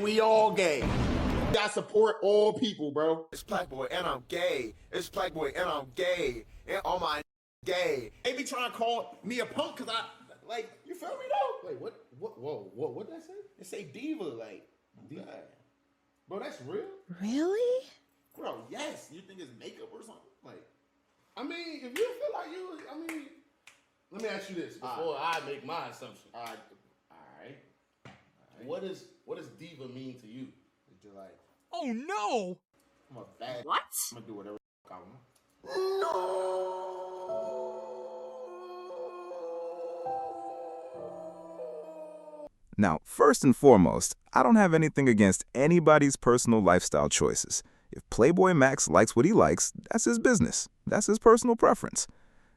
We all gay. I support all people, bro. It's PlaqueBoy and I'm gay. It's PlaqueBoy and I'm gay. And all my gay. They be trying to call me a punk because I, like, you feel me though? Wait, what did that say? It say diva, like, diva. Bro, that's real? Really? Bro, yes. You think it's makeup or something? Like, I mean, if you feel like you, I mean, let me ask you this before I make my assumption. All right. What does diva mean to you? Is you like, oh no! I'm a bad. What? I'm gonna do whatever I want. Now, first and foremost, I don't have anything against anybody's personal lifestyle choices. If PlaqueBoyMax likes what he likes, that's his business. That's his personal preference.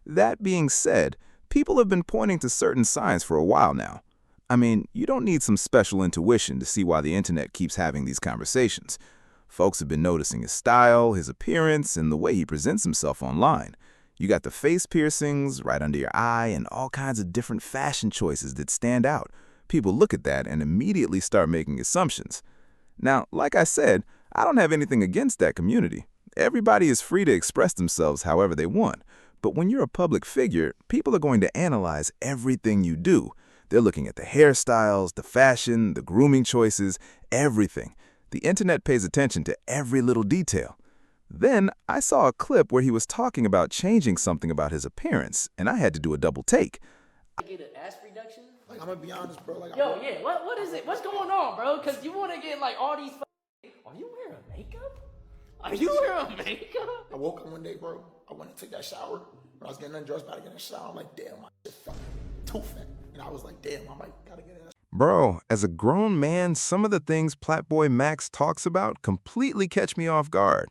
That being said, people have been pointing to certain signs for a while now. I mean, you don't need some special intuition to see why the internet keeps having these conversations. Folks have been noticing his style, his appearance, and the way he presents himself online. You got the face piercings right under your eye and all kinds of different fashion choices that stand out. People look at that and immediately start making assumptions. Now, like I said, I don't have anything against that community. Everybody is free to express themselves however they want. But when you're a public figure, people are going to analyze everything you do. They're looking at the hairstyles, the fashion, the grooming choices, everything. The internet pays attention to every little detail. Then I saw a clip where he was talking about changing something about his appearance, and I had to do a double take. Get an ass reduction? Like, I'm gonna be honest, bro. Like, Yo, yeah, what is it? What's going on, bro? Because you want to get like all these. Are you wearing makeup? Are you wearing makeup? I woke up one day, bro. I went to take that shower. When I was getting undressed, about to get in the shower, I'm like, damn, my shit fat, too fat. And I was like, damn, I might gotta get it. Bro, as a grown man, some of the things PlaqueBoyMax talks about completely catch me off guard.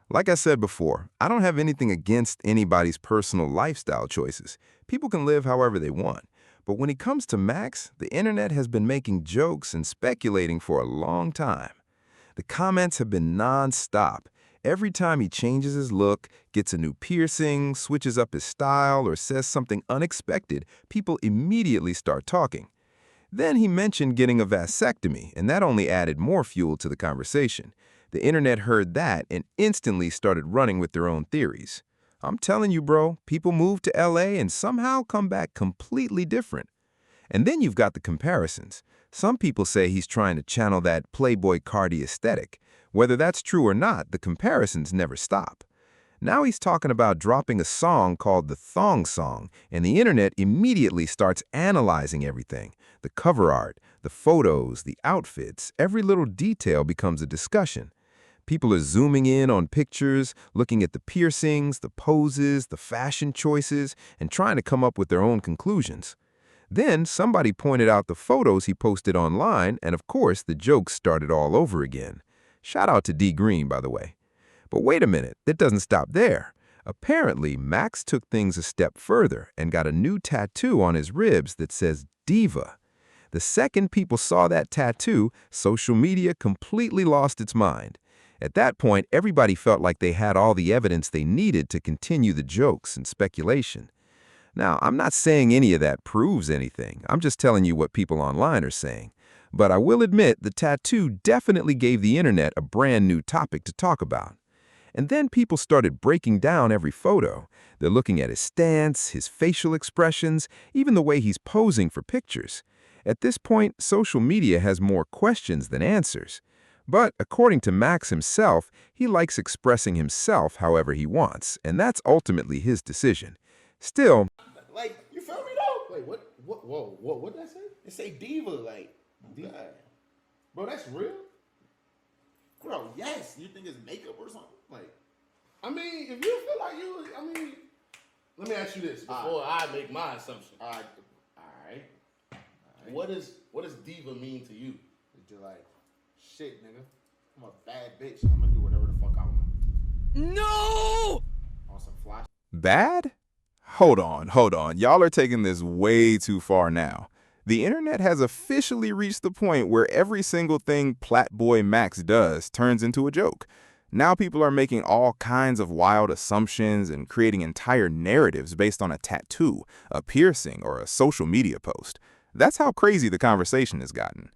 Like I said before, I don't have anything against anybody's personal lifestyle choices. People can live however they want. But when it comes to Max, the internet has been making jokes and speculating for a long time. The comments have been non-stop. Every time he changes his look, gets a new piercing, switches up his style, or says something unexpected, people immediately start talking. Then he mentioned getting a vasectomy, and that only added more fuel to the conversation. The internet heard that and instantly started running with their own theories. I'm telling you, bro, people move to LA and somehow come back completely different. And then you've got the comparisons. Some people say he's trying to channel that Playboy Cardi aesthetic. Whether that's true or not, the comparisons never stop. Now he's talking about dropping a song called the Thong Song, and the internet immediately starts analyzing everything. The cover art, the photos, the outfits, every little detail becomes a discussion. People are zooming in on pictures, looking at the piercings, the poses, the fashion choices, and trying to come up with their own conclusions. Then somebody pointed out the photos he posted online, and of course the jokes started all over again. Shout out to D Green, by the way. But wait a minute, that doesn't stop there. Apparently, Max took things a step further and got a new tattoo on his ribs that says Diva. The second people saw that tattoo, social media completely lost its mind. At that point, everybody felt like they had all the evidence they needed to continue the jokes and speculation. Now, I'm not saying any of that proves anything. I'm just telling you what people online are saying. But I will admit the tattoo definitely gave the internet a brand new topic to talk about. And then people started breaking down every photo. They're looking at his stance, his facial expressions, even the way he's posing for pictures. At this point, social media has more questions than answers. But according to Max himself, he likes expressing himself however he wants, and that's ultimately his decision. Still, Like, you feel me though? Wait, what did that say? It say diva, like, diva. Bro, that's real? Bro, yes. You think it's makeup or something? Like, I mean, if you feel like you, I mean, let me ask you this before I make my assumption. All right. What does diva mean to you? Is you like, shit, nigga, I'm a bad bitch. I'm gonna do whatever the fuck I want. No! On some fly. bad? Hold on. Y'all are taking this way too far now. The internet has officially reached the point where every single thing PlaqueBoyMax does turns into a joke. Now people are making all kinds of wild assumptions and creating entire narratives based on a tattoo, a piercing, or a social media post. That's how crazy the conversation has gotten.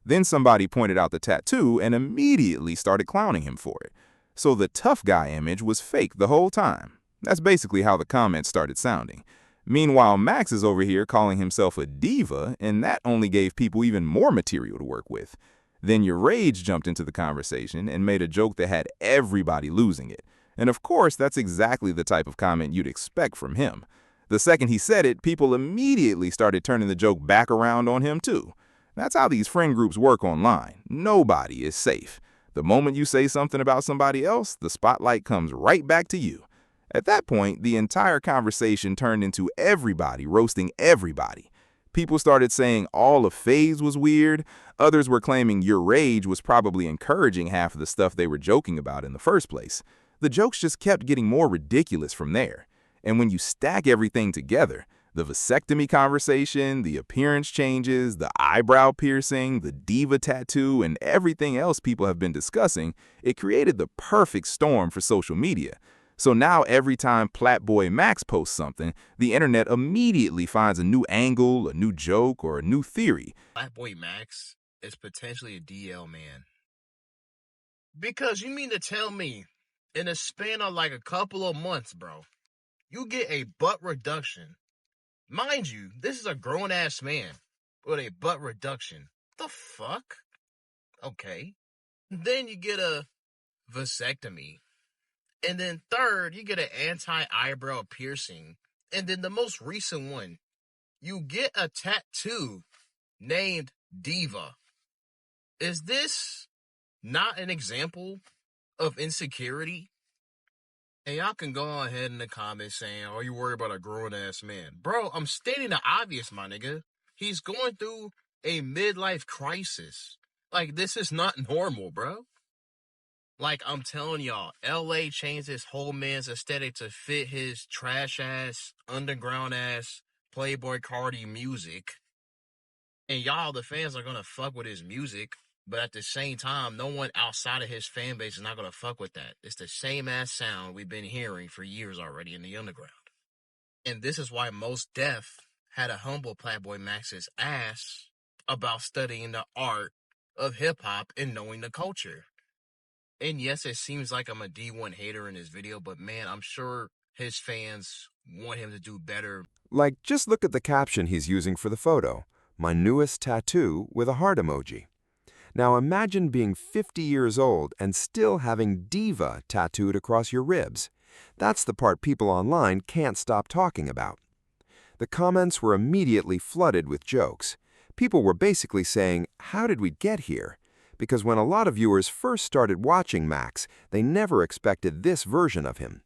Then somebody pointed out the tattoo and immediately started clowning him for it. So the tough guy image was fake the whole time. That's basically how the comments started sounding. Meanwhile, Max is over here calling himself a diva, and that only gave people even more material to work with. Then your rage jumped into the conversation and made a joke that had everybody losing it. And of course, that's exactly the type of comment you'd expect from him. The second he said it, people immediately started turning the joke back around on him too. That's how these friend groups work online. Nobody is safe. The moment you say something about somebody else, the spotlight comes right back to you. At that point, the entire conversation turned into everybody roasting everybody. People started saying all of FaZe was weird. Others were claiming your rage was probably encouraging half of the stuff they were joking about in the first place. The jokes just kept getting more ridiculous from there. And when you stack everything together, the vasectomy conversation, the appearance changes, the eyebrow piercing, the diva tattoo, and everything else people have been discussing, it created the perfect storm for social media. So now every time PlaqueBoyMax posts something, the internet immediately finds a new angle, a new joke, or a new theory. PlaqueBoyMax is potentially a DL man. Because you mean to tell me, in a span of like a couple of months, bro, you get a butt reduction. Mind you, this is a grown-ass man with a butt reduction. The fuck? Okay. Then you get a vasectomy. And then third, you get an anti-eyebrow piercing. And then the most recent one, you get a tattoo named Diva. Is this not an example of insecurity? And y'all can go ahead in the comments saying, are you worried about a grown-ass man? Bro, I'm stating the obvious, my nigga. He's going through a midlife crisis. Like, this is not normal, bro. Like, I'm telling y'all, LA changed his whole man's aesthetic to fit his trash-ass, underground-ass, Playboy Cardi music. And y'all, the fans, are gonna fuck with his music. But at the same time, no one outside of his fan base is not going to fuck with that. It's the same ass sound we've been hearing for years already in the underground. And this is why Mos Def had to humble PlaqueBoyMax's ass about studying the art of hip-hop and knowing the culture. And yes, it seems like I'm a D1 hater in this video, but man, I'm sure his fans want him to do better. Like, just look at the caption he's using for the photo. My newest tattoo with a heart emoji. Now imagine being 50 years old and still having diva tattooed across your ribs. That's the part people online can't stop talking about. The comments were immediately flooded with jokes. People were basically saying, how did we get here? Because when a lot of viewers first started watching Max, they never expected this version of him.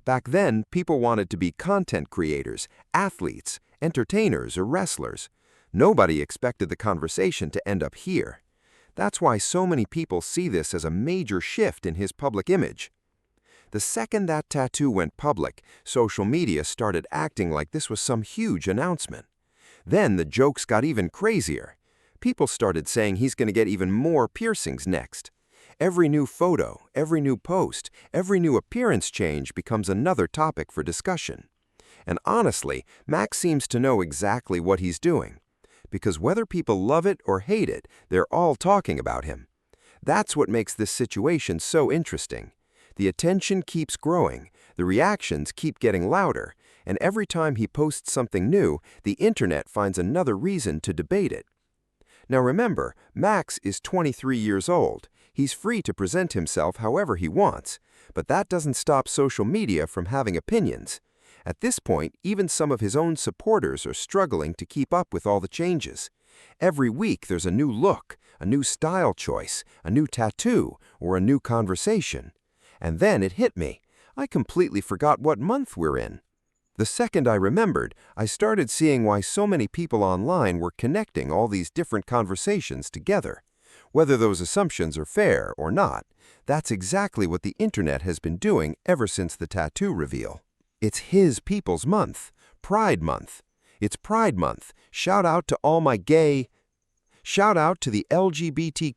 Back then, people wanted to be content creators, athletes, entertainers, or wrestlers. Nobody expected the conversation to end up here. That's why so many people see this as a major shift in his public image. The second that tattoo went public, social media started acting like this was some huge announcement. Then the jokes got even crazier. People started saying he's going to get even more piercings next. Every new photo, every new post, every new appearance change becomes another topic for discussion. And honestly, Max seems to know exactly what he's doing. Because whether people love it or hate it, they're all talking about him. That's what makes this situation so interesting. The attention keeps growing, the reactions keep getting louder, and every time he posts something new, the internet finds another reason to debate it. Now remember, Max is 23 years old. He's free to present himself however he wants, but that doesn't stop social media from having opinions. At this point, even some of his own supporters are struggling to keep up with all the changes. Every week there's a new look, a new style choice, a new tattoo, or a new conversation. And then it hit me. I completely forgot what month we're in. The second I remembered, I started seeing why so many people online were connecting all these different conversations together. Whether those assumptions are fair or not, that's exactly what the internet has been doing ever since the tattoo reveal. It's his people's month, Pride Month. It's Pride Month. Shout out to all my gay... Shout out to the LGBT